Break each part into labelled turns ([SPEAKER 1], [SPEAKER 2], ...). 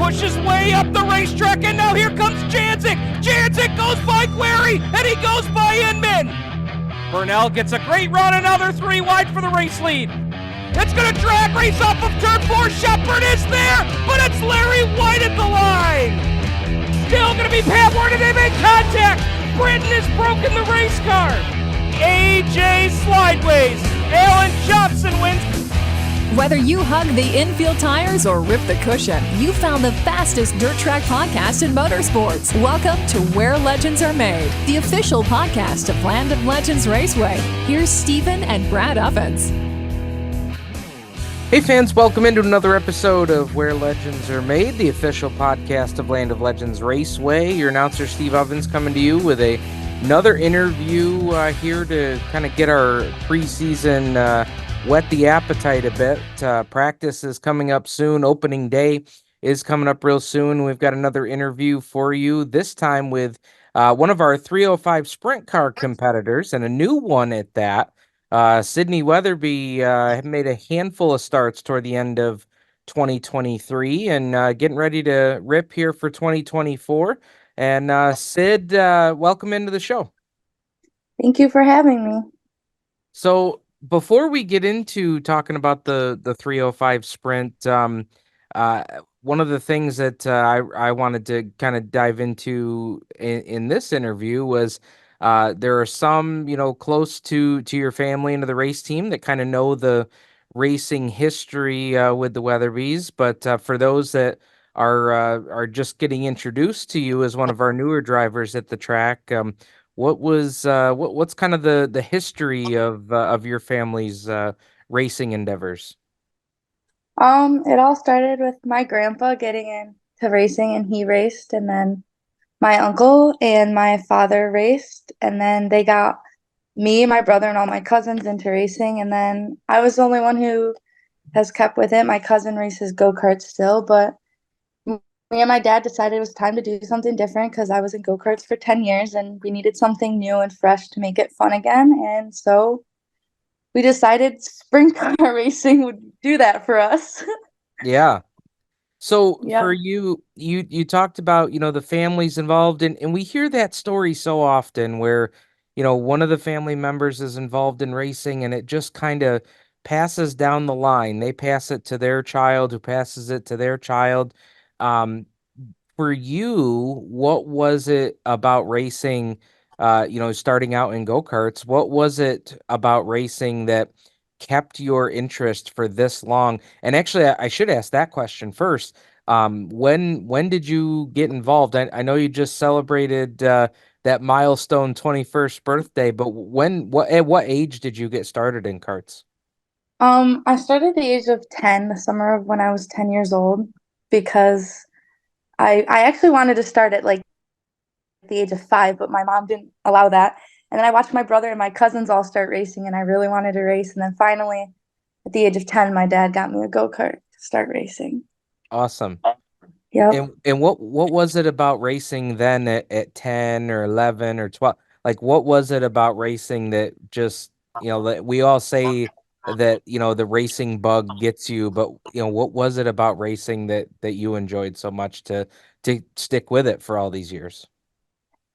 [SPEAKER 1] pushes way up the racetrack, and now here comes Janzik. Janzik goes by Query, and he goes by Inman. Burnell gets a great run, another 3 wide for the race lead. It's going to drag race off of turn 4. Shepard is there, but it's Larry White at the line. Still going to be Pat Ward, and they make contact. Britton has broken the race car. AJ Slideways. Alan Johnson wins.
[SPEAKER 2] Whether you hug the infield tires or rip the cushion, you found the fastest dirt track podcast in motorsports. Welcome to Where Legends Are Made, the official podcast of Land of Legends Raceway. Here's Stephen and Brad Ovens.
[SPEAKER 3] Hey fans, welcome into another episode of Where Legends Are Made, the official podcast of Land of Legends Raceway. Your announcer Steve Ovens coming to you with another interview here to kind of get our preseason whet the appetite a bit. Practice is coming up soon. Opening day is coming up real soon. We've got another interview for you, this time with one of our 305 sprint car competitors, and a new one at that. Syd Wetherbee made a handful of starts toward the end of 2023 and getting ready to rip here for 2024. And Syd, welcome into the show.
[SPEAKER 4] Thank you for having me.
[SPEAKER 3] So before we get into talking about the 305 sprint, one of the things that I wanted to kind of dive into in this interview was there are some, close to your family and to the race team that kind of know the racing history with the Weatherbees. But for those that are just getting introduced to you as one of our newer drivers at the track, what's kind of the history of your family's racing endeavors?
[SPEAKER 4] It all started with my grandpa getting into racing, and he raced, and then my uncle and my father raced, and then they got me, my brother, and all my cousins into racing, and then I was the only one who has kept with it. My cousin races go-karts still, but me and my dad decided it was time to do something different because I was in go-karts for 10 years, and we needed something new and fresh to make it fun again, and so we decided sprint car racing would do that for us.
[SPEAKER 3] Yeah. So
[SPEAKER 4] Yeah.
[SPEAKER 3] for you talked about, the families involved, and we hear that story so often where, one of the family members is involved in racing and it just kind of passes down the line. They pass it to their child, who passes it to their child. For you, what was it about racing, starting out in go-karts? What was it about racing that kept your interest for this long? And actually, I should ask that question first. When did you get involved? I know you just celebrated that milestone 21st birthday, but at what age did you get started in karts?
[SPEAKER 4] I started at the age of 10, the summer of when I was 10 years old, because I actually wanted to start at like the age of 5, but my mom didn't allow that. And then I watched my brother and my cousins all start racing, and I really wanted to race. And then finally, at the age of 10, my dad got me a go-kart to start racing.
[SPEAKER 3] Awesome.
[SPEAKER 4] Yep.
[SPEAKER 3] And what was it about racing then at 10 or 11 or 12? Like, what was it about racing that just, that we all say that, the racing bug gets you, but, what was it about racing that you enjoyed so much to stick with it for all these years?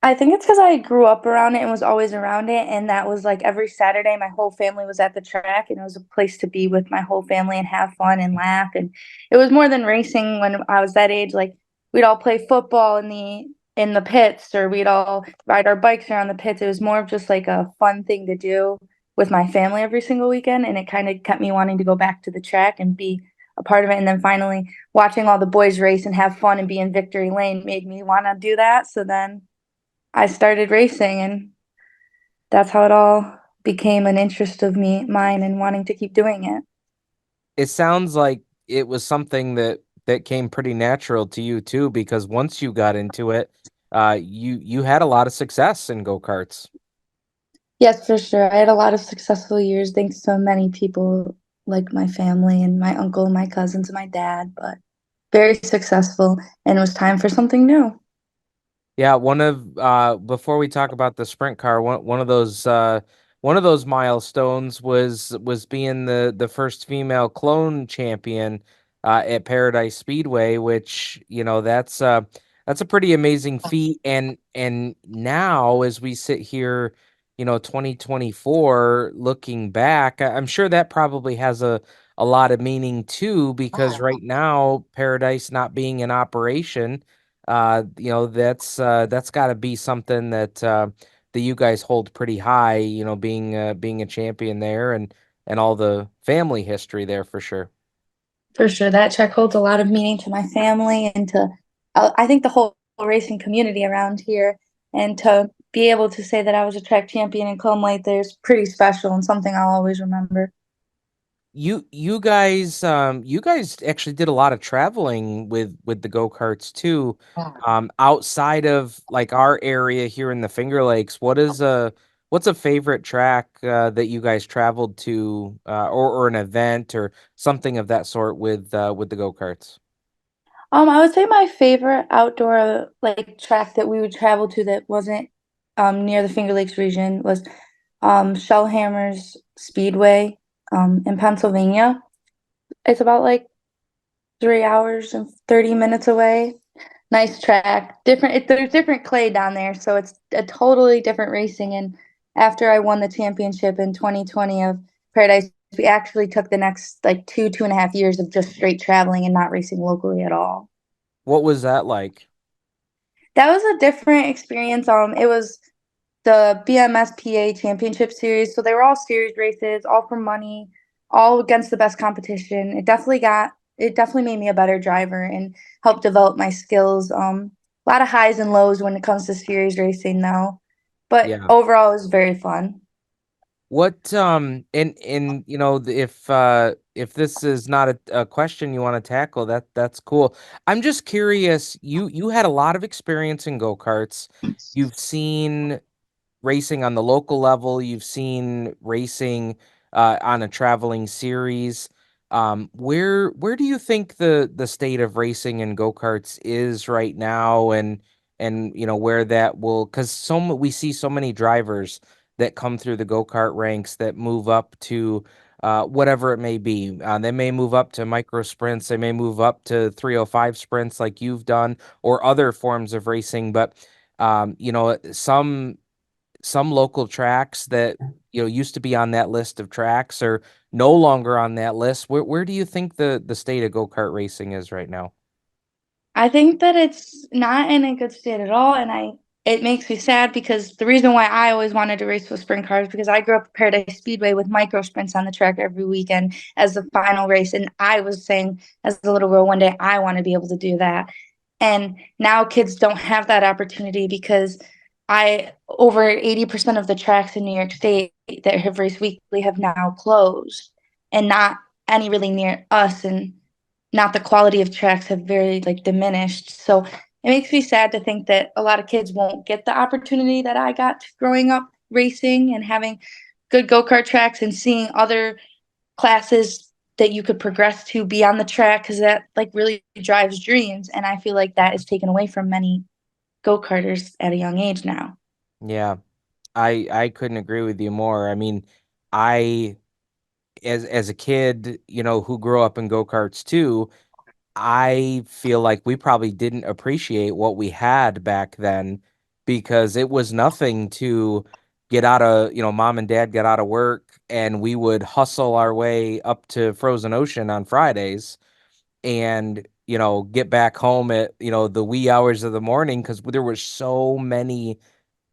[SPEAKER 4] I think it's because I grew up around it and was always around it, and that was like every Saturday my whole family was at the track, and it was a place to be with my whole family and have fun and laugh. And it was more than racing when I was that age. Like, we'd all play football in the pits, or we'd all ride our bikes around the pits. It was more of just like a fun thing to do with my family every single weekend, and it kind of kept me wanting to go back to the track and be a part of it. And then finally watching all the boys race and have fun and be in victory lane made me want to do that. So then I started racing, and that's how it all became an interest of mine and wanting to keep doing it.
[SPEAKER 3] It sounds like it was something that came pretty natural to you too, because once you got into it, you had a lot of success in go-karts.
[SPEAKER 4] Yes, for sure. I had a lot of successful years thanks to many people like my family and my uncle and my cousins and my dad, but very successful, and it was time for something new.
[SPEAKER 3] Yeah, before we talk about the sprint car, one of those milestones was being the first female clone champion at Paradise Speedway, which, that's a pretty amazing feat. And now as we sit here, 2024, looking back, I'm sure that probably has a lot of meaning too, because right now Paradise not being in operation, that's got to be something that you guys hold pretty high, being a champion there, and all the family history there for sure.
[SPEAKER 4] For sure, that track holds a lot of meaning to my family and to, I think, the whole racing community around here. And to be able to say that I was a track champion in Comb Lake there is pretty special and something I'll always remember.
[SPEAKER 3] You guys actually did a lot of traveling with the go-karts too. Outside of like our area here in the Finger Lakes, what's a favorite track that you guys traveled to, or an event or something of that sort with the go-karts?
[SPEAKER 4] I would say my favorite outdoor like track that we would travel to that wasn't near the Finger Lakes region was Shellhammer's Speedway in Pennsylvania. It's about like 3 hours and 30 minutes away. Nice track. There's different clay down there, so it's a totally different racing. And after I won the championship in 2020 of Paradise, we actually took the next like 2.5 years of just straight traveling and not racing locally at all.
[SPEAKER 3] What was that like?
[SPEAKER 4] That was a different experience. It was the BMSPA Championship Series, so they were all series races, all for money, all against the best competition. It definitely made me a better driver and helped develop my skills. A lot of highs and lows when it comes to series racing, though, but
[SPEAKER 3] Yeah.
[SPEAKER 4] overall, it was very fun.
[SPEAKER 3] What and if this is not a question you want to tackle, that's cool. I'm just curious, you had a lot of experience in go-karts. You've seen racing on the local level, you've seen racing on a traveling series. Where do you think the state of racing and go-karts is right now, and where that will, because we see so many drivers that come through the go-kart ranks that move up to whatever it may be. They may move up to micro sprints, they may move up to 305 sprints like you've done, or other forms of racing. But some local tracks that used to be on that list of tracks are no longer on that list. Where do you think the state of go-kart racing is right now?
[SPEAKER 4] I think that it's not in a good state at all, and I it makes me sad because the reason why I always wanted to race with sprint cars because I grew up at Paradise Speedway with micro sprints on the track every weekend as the final race, and I was saying as a little girl one day I want to be able to do that. And now kids don't have that opportunity because I over 80% of the tracks in New York State that have raced weekly have now closed, and not any really near us, and not the quality of tracks have very like diminished. So it makes me sad to think that a lot of kids won't get the opportunity that I got growing up racing and having good go-kart tracks and seeing other classes that you could progress to be on the track, because that like really drives dreams. And I feel like that is taken away from many go-karters at a young age now.
[SPEAKER 3] Yeah, I couldn't agree with you more. I mean, I as a kid, who grew up in go-karts too, I feel like we probably didn't appreciate what we had back then, because it was nothing to get out of, mom and dad got out of work and we would hustle our way up to Frozen Ocean on Fridays, and, get back home at, the wee hours of the morning, because there were so many,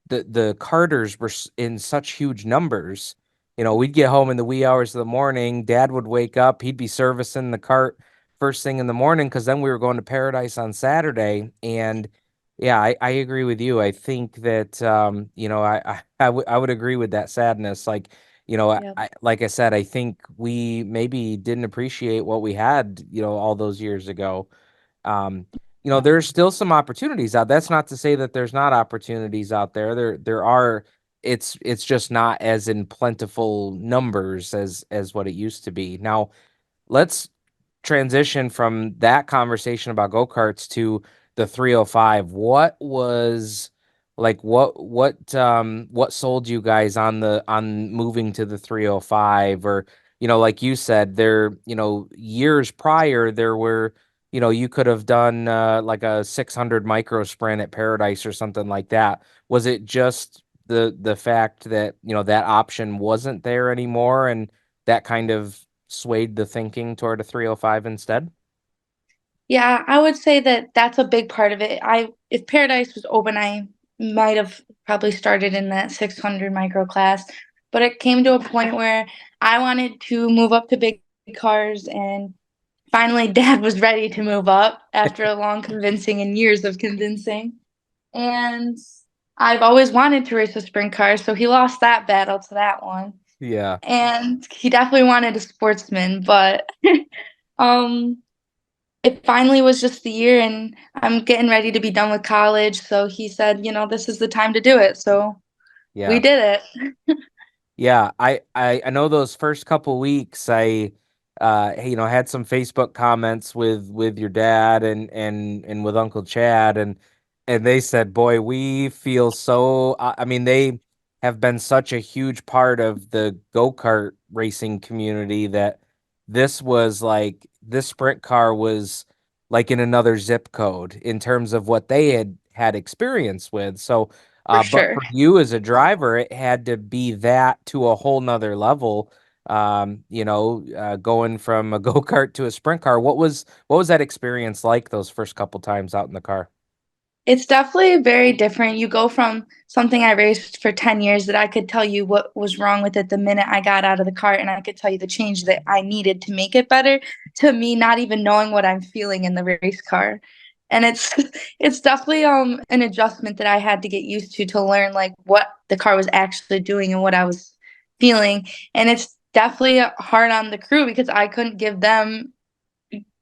[SPEAKER 3] the Carters were in such huge numbers. We'd get home in the wee hours of the morning. Dad would wake up. He'd be servicing the cart first thing in the morning, because then we were going to Paradise on Saturday. And yeah, I agree with you. I think that I would agree with that sadness. Like,
[SPEAKER 4] Yeah.
[SPEAKER 3] like I said, I think we maybe didn't appreciate what we had, all those years ago. Um, there's still some opportunities out. That's not to say that there's not opportunities out there. There are. It's just not as in plentiful numbers as what it used to be. Now, let's transition from that conversation about go-karts to the 305. What was like what sold you guys on moving to the 305, or like you said, years prior, there were, you could have done like a 600 micro sprint at Paradise or something like that. Was it just the fact that, that option wasn't there anymore and that kind of swayed the thinking toward a 305 instead?
[SPEAKER 4] Yeah, I would say that that's a big part of it. If Paradise was open, I might have probably started in that 600 micro class, but it came to a point where I wanted to move up to big cars, and finally Dad was ready to move up after a long convincing and years of convincing. And I've always wanted to race a sprint car, so he lost that battle to that one.
[SPEAKER 3] Yeah.
[SPEAKER 4] And he definitely wanted a sportsman, but um it finally was just the year, and I'm getting ready to be done with college, so he said, "This is the time to do it." So we
[SPEAKER 3] Yeah.
[SPEAKER 4] did it.
[SPEAKER 3] Yeah, I know those first couple weeks had some Facebook comments with your dad and with Uncle Chad and they said, "Boy, we feel so I mean they have been such a huge part of the go-kart racing community that this sprint car was like in another zip code in terms of what they had experience with." So
[SPEAKER 4] For
[SPEAKER 3] but
[SPEAKER 4] sure.
[SPEAKER 3] for you as a driver, it had to be that to a whole nother level. Going from a go-kart to a sprint car. What was that experience like those first couple times out in the car?
[SPEAKER 4] It's definitely very different. You go from something I raced for 10 years that I could tell you what was wrong with it the minute I got out of the cart, and I could tell you the change that I needed to make it better, to me not even knowing what I'm feeling in the race car. And it's it's definitely an adjustment that I had to get used to learn like what the car was actually doing and what I was feeling. And it's definitely hard on the crew because I couldn't give them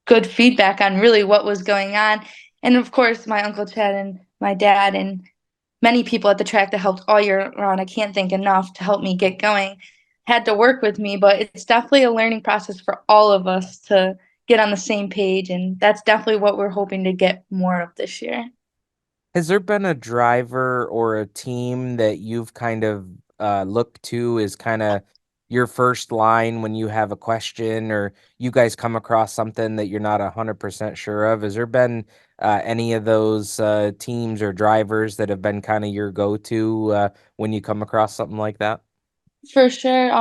[SPEAKER 4] good feedback on really what was going on. And of course, my Uncle Chad and my dad and many people at the track that helped all year round, I can't thank enough to help me get going, had to work with me. But it's definitely a learning process for all of us to get on the same page. And that's definitely what we're hoping to get more of this year.
[SPEAKER 3] Has there been a driver or a team that you've kind of looked to as kind of your first line when you have a question or you guys come across something that you're not 100% sure of? Has there been any of those teams or drivers that have been kind of your go-to when you come across something like that?
[SPEAKER 4] For sure.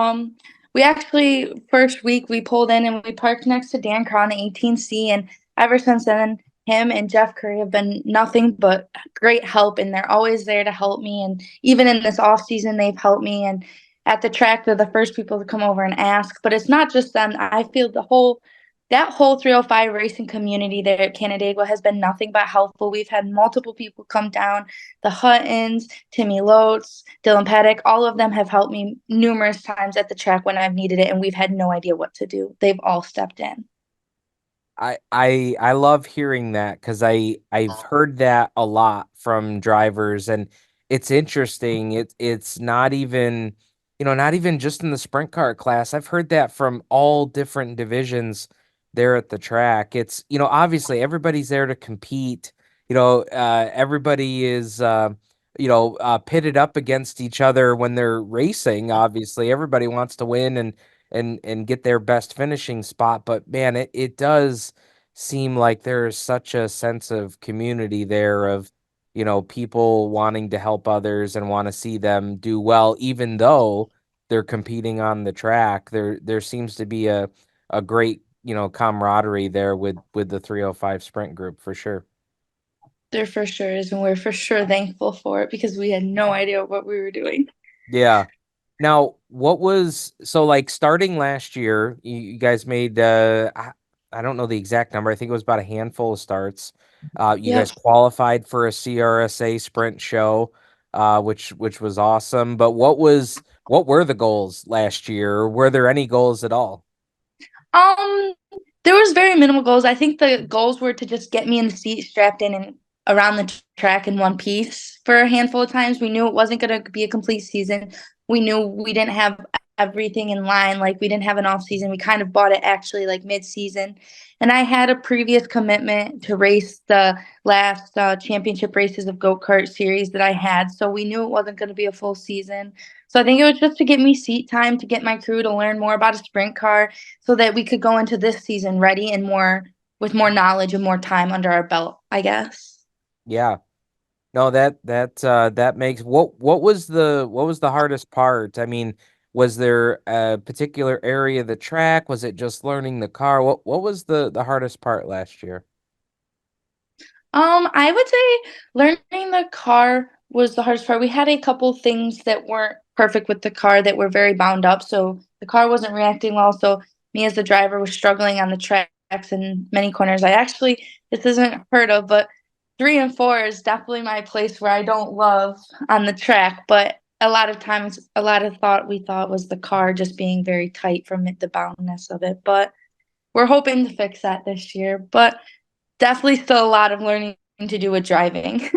[SPEAKER 4] We actually first week we pulled in and we parked next to Dan Cron, 18C, and ever since then, him and Jeff Curry have been nothing but great help, and they're always there to help me. And even in this off season, they've helped me. And at the track, they're the first people to come over and ask. But it's not just them. I feel that whole 305 racing community there at Canandaigua has been nothing but helpful. We've had multiple people come down, the Huttons, Timmy Lotes, Dylan Paddock, all of them have helped me numerous times at the track when I've needed it, and we've had no idea what to do. They've all stepped in.
[SPEAKER 3] I love hearing that because I've heard that a lot from drivers and it's interesting. It's not even not even just in the sprint car class. I've heard that from all different divisions there at the track. It's obviously everybody's there to compete. Everybody is pitted up against each other when they're racing. Obviously, everybody wants to win and get their best finishing spot. But man, it does seem like there's such a sense of community there of, people wanting to help others and want to see them do well, even though they're competing on the track. There seems to be a great, camaraderie there with the 305 sprint group for sure.
[SPEAKER 4] There for sure is, and we're for sure thankful for it because we had no idea what we were doing.
[SPEAKER 3] Yeah. Now, like starting last year, you guys made I don't know the exact number. I think it was about a handful of starts. You
[SPEAKER 4] Yep.
[SPEAKER 3] guys qualified for a CRSA sprint show, which was awesome. But what were the goals last year? Were there any goals at all?
[SPEAKER 4] Um, there was very minimal goals. I think the goals were to just get me in the seat, strapped in and around the track in one piece for a handful of times. We knew it wasn't going to be a complete season. We knew we didn't have everything in line. Like we didn't have an off season. We kind of bought it actually like mid season. And I had a previous commitment to race the last championship races of Go Kart series that I had. So we knew it wasn't going to be a full season. So I think it was just to get me seat time, to get my crew to learn more about a sprint car so that we could go into this season ready and with more knowledge and more time under our belt, I guess.
[SPEAKER 3] Yeah. No, that makes what was the hardest part? I mean, was there a particular area of the track? Was it just learning the car? What was the hardest part last year?
[SPEAKER 4] I would say learning the car was the hardest part. We had a couple things that weren't perfect with the car that were very bound up, so the car wasn't reacting well. So me as the driver was struggling on the tracks in many corners. This isn't heard of, but 3 and 4 is definitely my place where I don't love on the track. But a lot of times, a lot of we thought was the car just being very tight from the boundness of it. But we're hoping to fix that this year. But definitely still a lot of learning to do with driving.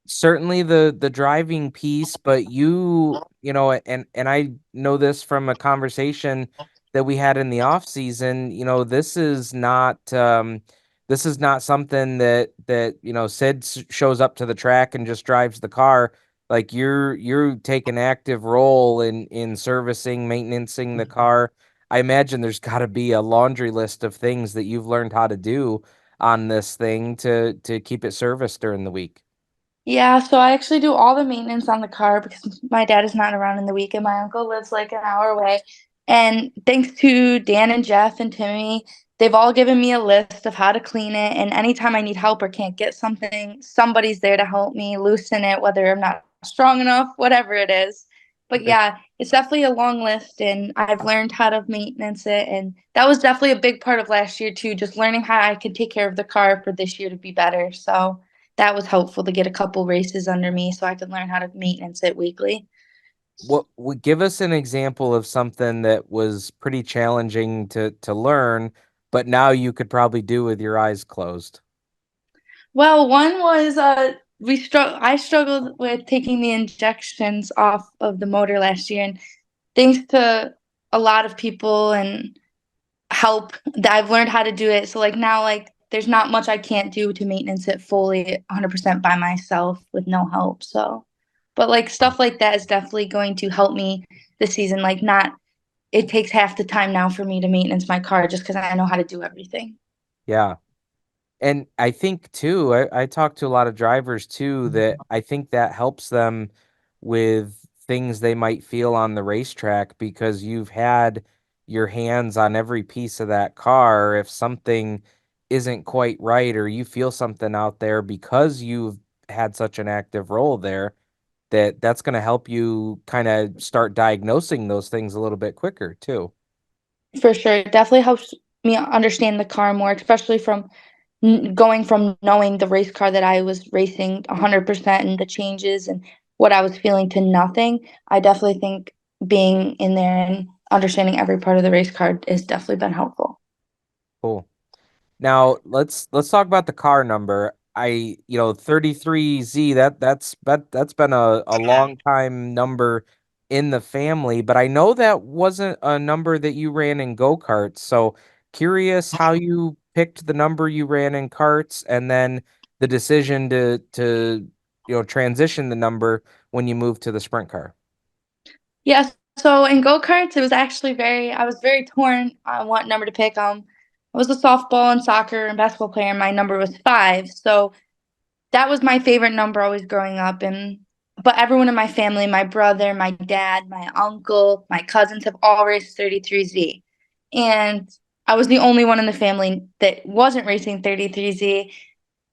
[SPEAKER 3] Certainly the driving piece, but and I know this from a conversation that we had in the off season. This is not something that Sid shows up to the track and just drives the car. Like you take an active role in servicing, maintaining the car. I imagine there's got to be a laundry list of things that you've learned how to do on this thing to keep it serviced during the week.
[SPEAKER 4] Yeah, so I actually do all the maintenance on the car because my dad is not around in the week and my uncle lives like an hour away. And thanks to Dan and Jeff and Timmy, they've all given me a list of how to clean it. And anytime I need help or can't get something, somebody's there to help me loosen it, whether I'm not strong enough, whatever it is. But yeah, it's definitely a long list and I've learned how to maintenance it. And that was definitely a big part of last year too, just learning how I could take care of the car for this year to be better. So that was helpful to get a couple races under me so I could learn how to maintenance it weekly.
[SPEAKER 3] What would give us an example of something that was pretty challenging to learn, but now you could probably do with your eyes closed?
[SPEAKER 4] Well, one was I struggled with taking the injections off of the motor last year, and thanks to a lot of people and help that I've learned how to do it. So like now there's not much I can't do to maintenance it fully 100% by myself with no help. So but like stuff like that is definitely going to help me this season. Like not it takes half the time now for me to maintenance my car just because I know how to do everything.
[SPEAKER 3] Yeah. And I think too, I talk to a lot of drivers too, that I think that helps them with things they might feel on the racetrack because you've had your hands on every piece of that car. If something isn't quite right or you feel something out there because you've had such an active role there, that's going to help you kind of start diagnosing those things a little bit quicker too.
[SPEAKER 4] For sure. It definitely helps me understand the car more, especially from going from knowing the race car that I was racing 100% and the changes and what I was feeling to nothing. I definitely think being in there and understanding every part of the race car has definitely been helpful.
[SPEAKER 3] Cool. Now let's talk about the car number. 33Z, that's been a long time number in the family, but I know that wasn't a number that you ran in go-karts. So curious how you picked the number you ran in karts and then the decision to transition the number when you moved to the sprint car.
[SPEAKER 4] Yes. So in go-karts, I was very torn on what number to pick. I was a softball and soccer and basketball player, and my number was 5. So that was my favorite number always growing up. But everyone in my family, my brother, my dad, my uncle, my cousins have all raced 33Z. And I was the only one in the family that wasn't racing 33Z.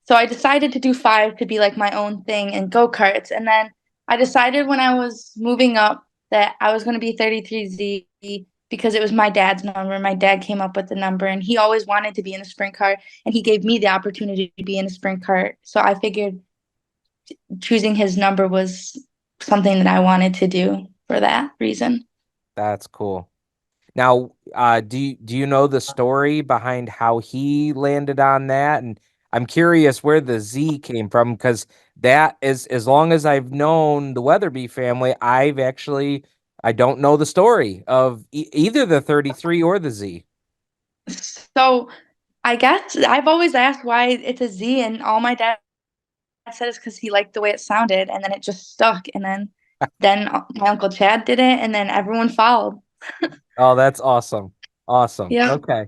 [SPEAKER 4] So I decided to do 5 to be like my own thing in go-karts. And then I decided when I was moving up that I was going to be 33Z because it was my dad's number. My dad came up with the number and he always wanted to be in a sprint car and he gave me the opportunity to be in a sprint car. So I figured choosing his number was something that I wanted to do for that reason.
[SPEAKER 3] That's cool. Now, do you know the story behind how he landed on that? And I'm curious where the Z came from because that is as long as I've known the Weatherby family, I don't know the story of either the 33 or the Z.
[SPEAKER 4] So I guess I've always asked why it's a Z, and all my dad said is because he liked the way it sounded, and then it just stuck. And then Then my Uncle Chad did it, and then everyone followed.
[SPEAKER 3] Oh, that's awesome. Awesome.
[SPEAKER 4] Yep.
[SPEAKER 3] Okay.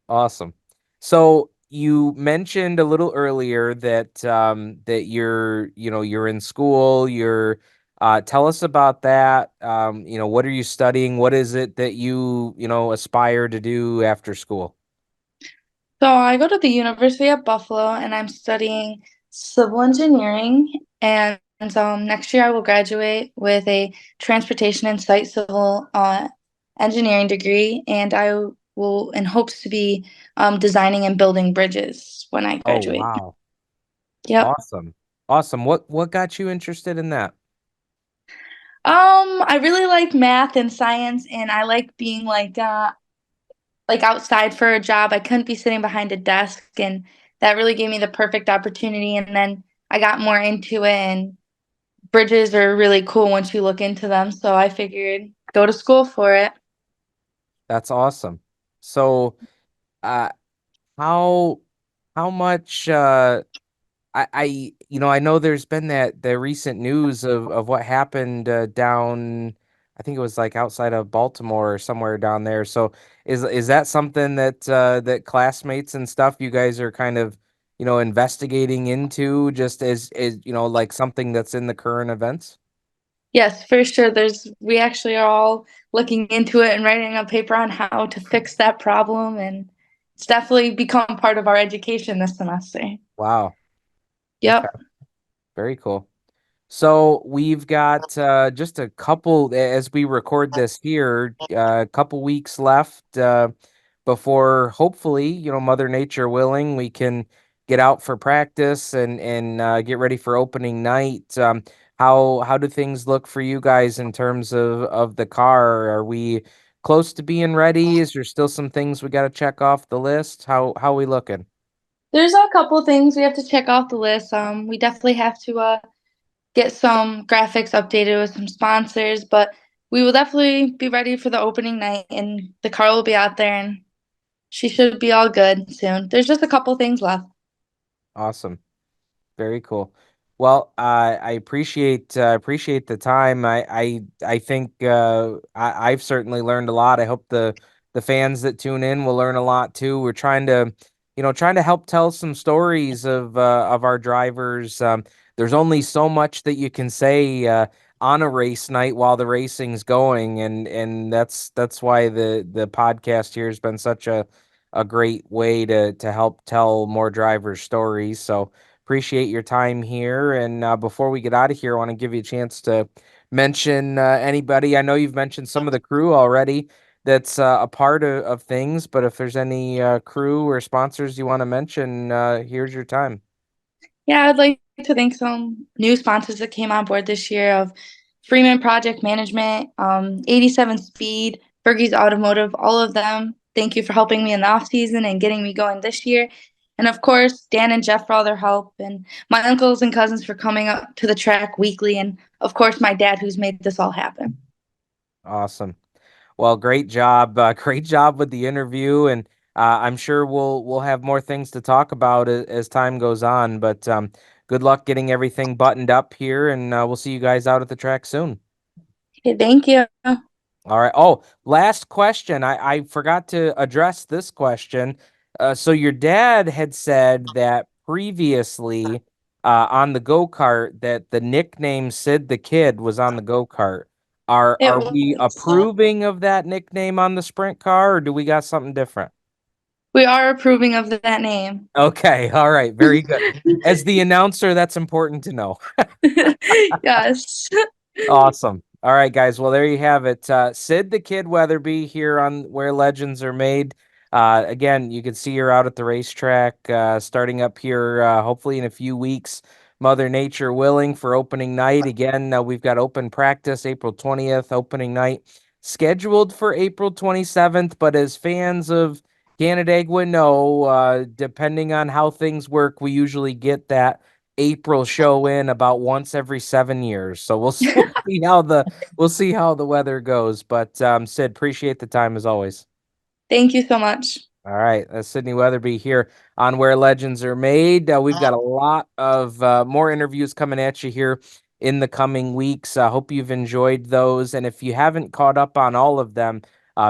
[SPEAKER 3] Awesome. So you mentioned a little earlier that that you're in school, tell us about that. What are you studying? What is it that you aspire to do after school?
[SPEAKER 4] So I go to the University of Buffalo, and I'm studying civil engineering. And next year I will graduate with a transportation and site civil engineering degree, and I will in hopes to be designing and building bridges when I
[SPEAKER 3] Oh,
[SPEAKER 4] graduate.
[SPEAKER 3] wow.
[SPEAKER 4] Yep.
[SPEAKER 3] Awesome. Awesome. What got you interested in that?
[SPEAKER 4] I really like math and science, and I like being like outside for a job. I couldn't be sitting behind a desk, and that really gave me the perfect opportunity. And then I got more into it, and bridges are really cool once you look into them. So I figured go to school for it.
[SPEAKER 3] That's awesome. So, uh, how how much I know there's been the recent news of what happened down, I think it was like outside of Baltimore or somewhere down there. So is that something that classmates and stuff you guys are kind of investigating into, just as like something that's in the current events?
[SPEAKER 4] Yes, for sure. We actually are all looking into it and writing a paper on how to fix that problem, and it's definitely become part of our education this semester.
[SPEAKER 3] Wow. Okay.
[SPEAKER 4] Yep.
[SPEAKER 3] Very cool. So we've got just a couple as we record this here, a couple weeks left before hopefully, Mother Nature willing, we can get out for practice and get ready for opening night. How do things look for you guys in terms of the car? Are we close to being ready? Is there still some things we got to check off the list? How we looking?
[SPEAKER 4] There's a couple things we have to check off the list. We definitely have to get some graphics updated with some sponsors, but we will definitely be ready for the opening night, and the car will be out there, and she should be all good soon. There's just a couple things left.
[SPEAKER 3] Awesome. Very cool. Well, I appreciate the time. I think I've certainly learned a lot. I hope the fans that tune in will learn a lot too. We're trying to help tell some stories of our drivers. There's only so much that you can say on a race night while the racing's going, and that's why the podcast here has been such a great way to help tell more drivers' stories. So appreciate your time here. And before we get out of here, I want to give you a chance to mention anybody. I know you've mentioned some of the crew already that's a part of things, but if there's any crew or sponsors you want to mention, here's your time.
[SPEAKER 4] Yeah, I'd like to thank some new sponsors that came on board this year of Freeman Project Management, 87 Speed, Bergey's Automotive, all of them. Thank you for helping me in the off season and getting me going this year. And of course, Dan and Jeff for all their help, and my uncles and cousins for coming up to the track weekly, and of course, my dad who's made this all happen.
[SPEAKER 3] Awesome. Well, great job. Great job with the interview, and I'm sure we'll have more things to talk about as time goes on. But good luck getting everything buttoned up here, and we'll see you guys out at the track soon.
[SPEAKER 4] Okay, thank you.
[SPEAKER 3] All right. Oh, last question. I forgot to address this question. So your dad had said that previously on the go-kart that the nickname Sid the Kid was on the go-kart. Are
[SPEAKER 4] It
[SPEAKER 3] are we
[SPEAKER 4] was.
[SPEAKER 3] approving of that nickname on the sprint car, or do we got something different?
[SPEAKER 4] We are approving of that name.
[SPEAKER 3] Okay. All right. Very good. As the announcer, that's important to know.
[SPEAKER 4] Yes.
[SPEAKER 3] Awesome. All right, guys. Well, there you have it. Syd the Kid Wetherbee here on Where Legends Are Made. Again, you can see her out at the racetrack starting up here, hopefully in a few weeks, Mother Nature willing, for opening night. Again, we've got open practice April 20th, opening night scheduled for April 27th. But as fans of Canandaigua know, depending on how things work, we usually get that April show in about once every 7 years. So we'll see how the weather goes. But Syd, appreciate the time as always.
[SPEAKER 4] Thank you so much.
[SPEAKER 3] All right, Sydney Weatherby here on Where Legends Are Made. We've got a lot of more interviews coming at you here in the coming weeks. I hope you've enjoyed those. And if you haven't caught up on all of them,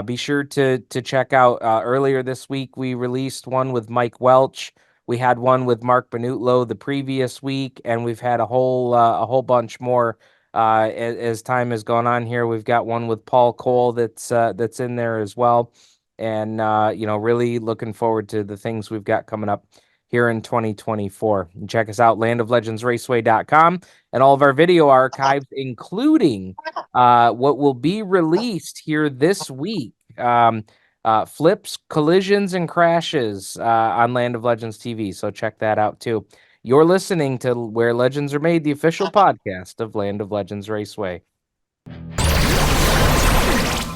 [SPEAKER 3] be sure to check out. Earlier this week, we released one with Mike Welch. We had one with Mark Benutlo the previous week, and we've had a whole bunch more as time has gone on here. We've got one with Paul Cole that's in there as well, and really looking forward to the things we've got coming up here in 2024. And check us out, landoflegendsraceway.com, and all of our video archives, including what will be released here this week. Flips, collisions, and crashes on Land of Legends TV. So check that out too. You're listening to Where Legends Are Made, the official podcast of Land of Legends Raceway.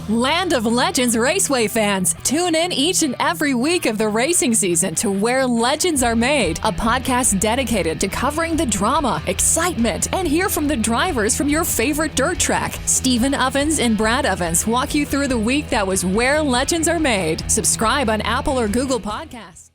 [SPEAKER 2] Land of Legends Raceway fans, tune in each and every week of the racing season to Where Legends Are Made, a podcast dedicated to covering the drama, excitement, and hear from the drivers from your favorite dirt track. Stephen Ovens and Brad Ovens walk you through the week that was Where Legends Are Made. Subscribe on Apple or Google Podcasts.